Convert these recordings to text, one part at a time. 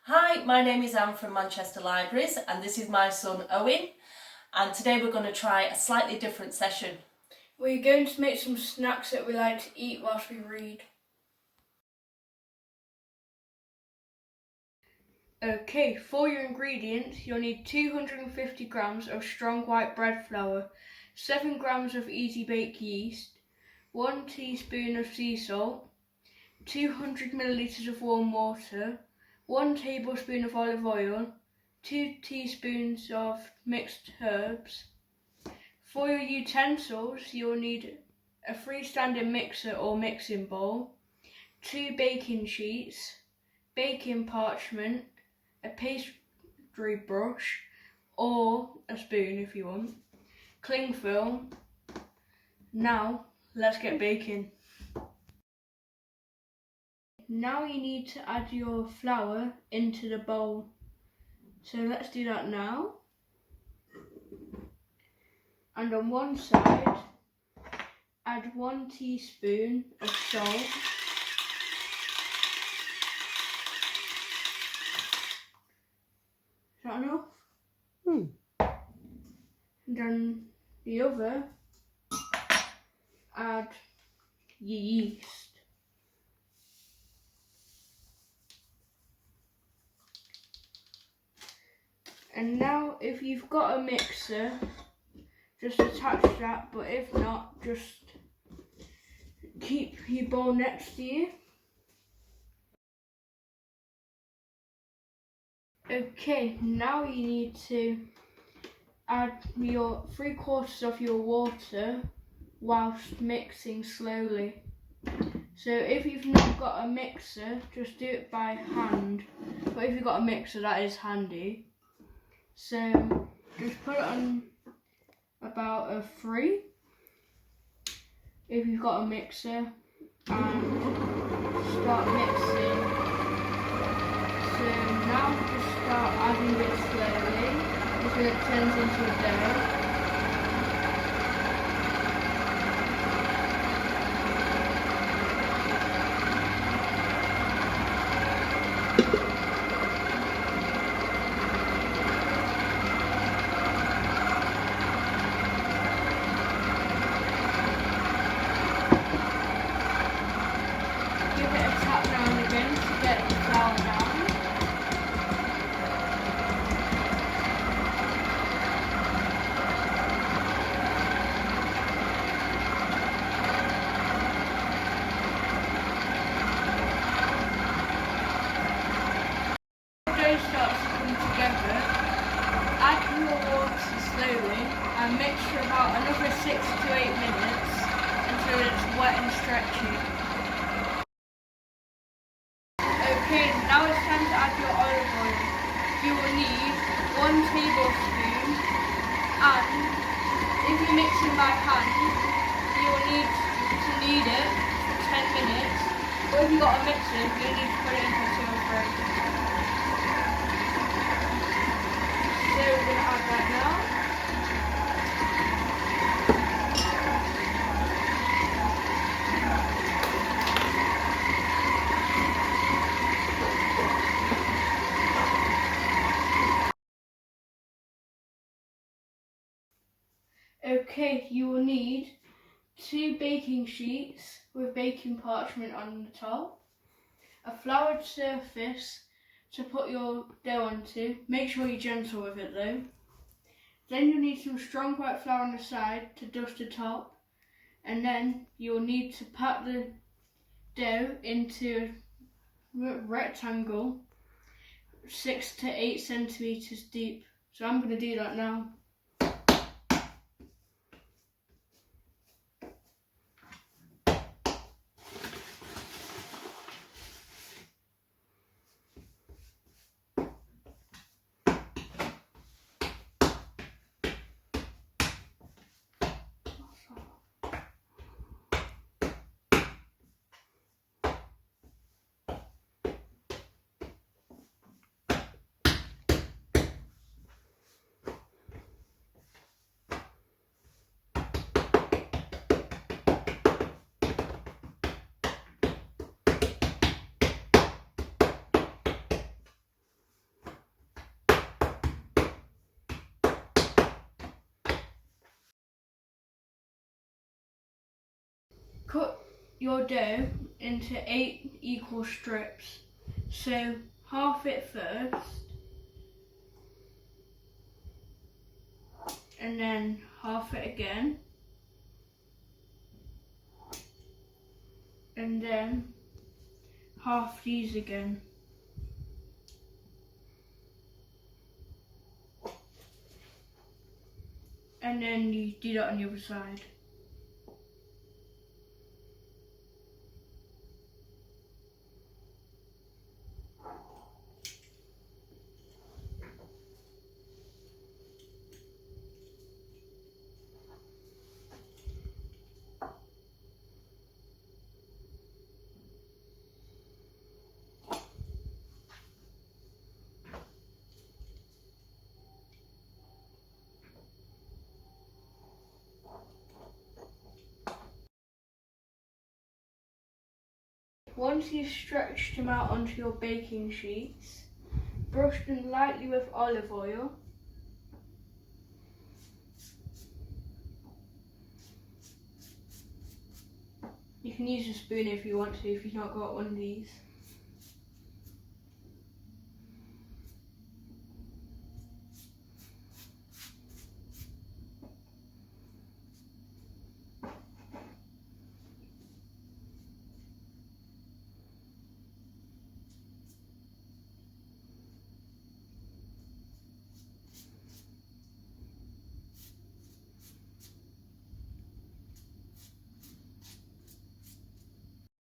Hi, my name is Anne from Manchester Libraries and this is my son Owen, and today we're going to try a slightly different session. We're going to make some snacks that we like to eat whilst we read. Okay, for your ingredients, you'll need 250 grams of strong white bread flour, 7 grams of easy bake yeast, 1 teaspoon of sea salt, 200 millilitres of warm water, 1 tablespoon of olive oil, 2 teaspoons of mixed herbs. For your utensils, you'll need a freestanding mixer or mixing bowl, 2 baking sheets, baking parchment, a pastry brush or a spoon if you want, cling film. Now let's get baking. Now you need to add your flour into the bowl. So let's do that now. And on one side, add 1 teaspoon of salt. Is that enough? And then the other, add your yeast. And now if you've got a mixer, just attach that, but if not, just keep your bowl next to you. Okay, now you need to add your 3/4 of your water whilst mixing slowly. So if you've not got a mixer, just do it by hand. But if you've got a mixer, that is handy. So just put it on about a 3 if you've got a mixer, and start mixing. So now just start adding it slowly until it turns into a dough. Give it a tap now and again to get the flour down. The dough starts to come together. Add your water slowly and mix for about another 6 to 8 minutes until it's wet and stretchy. Okay, now it's time to add your olive oil. You will need 1 tablespoon, and if you're mixing by hand, you will need to knead it for 10 minutes. But if you've got a mixer, you'll need to put it in for 2 or 3. So we're going to add that now. Okay, you will need 2 baking sheets with baking parchment on the top, a floured surface to put your dough onto. Make sure you're gentle with it though. Then you'll need some strong white flour on the side to dust the top, and then you'll need to pat the dough into a rectangle 6 to 8 centimetres deep. So I'm going to do that now. cut your dough into 8 equal strips. So half it first, and then half it again, and then half these again. And then you do that on the other side. Once you've stretched them out onto your baking sheets, brush them lightly with olive oil. You can use a spoon if you want to, if you've not got one of these.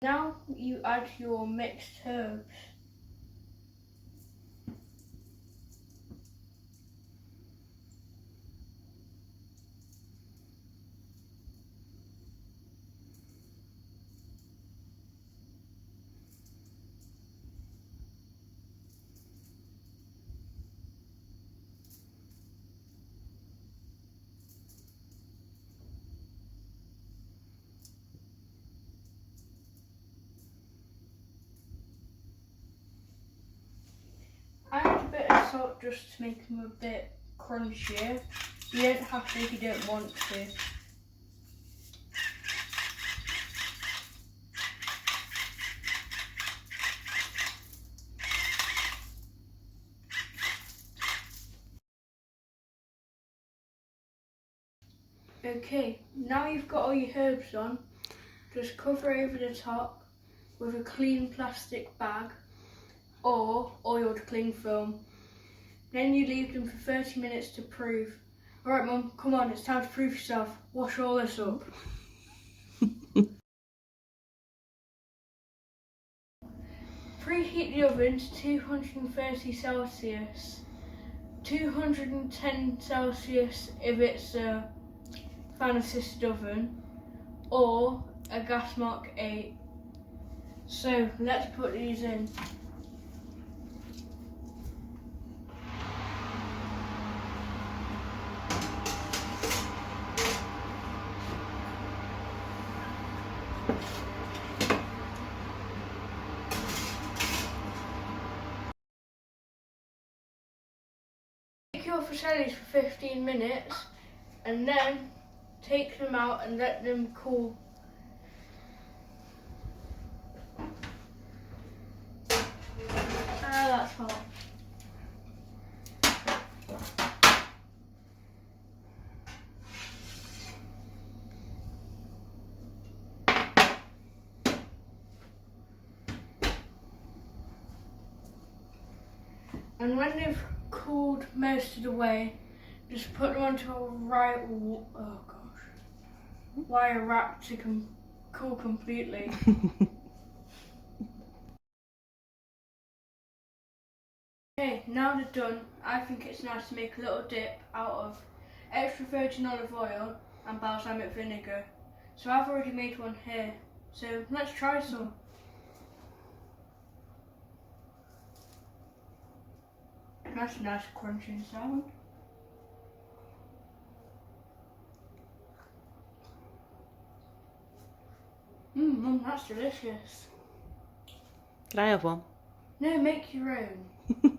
Now you add your mixed herbs. Add a bit of salt just to make them a bit crunchier. You don't have to if you don't want to. Okay, now you've got all your herbs on, just cover over the top with a clean plastic bag or oiled cling film. Then you leave them for 30 minutes to prove. Alright Mum, come on, it's time to prove yourself. Wash all this up. Preheat the oven to 230 Celsius, 210 Celsius if it's a fan assisted oven, or a gas mark 8. So let's put these in. Make your ficelles for 15 minutes and then take them out and let them cool. That's hot. And when they've cooled most of the way, just put them onto a wire wrap to cool completely. Okay, now they're done, I think it's nice to make a little dip out of extra virgin olive oil and balsamic vinegar. So I've already made one here, so let's try some. That's a nice crunching sound. Mum, that's delicious. Can I have one? No, make your own.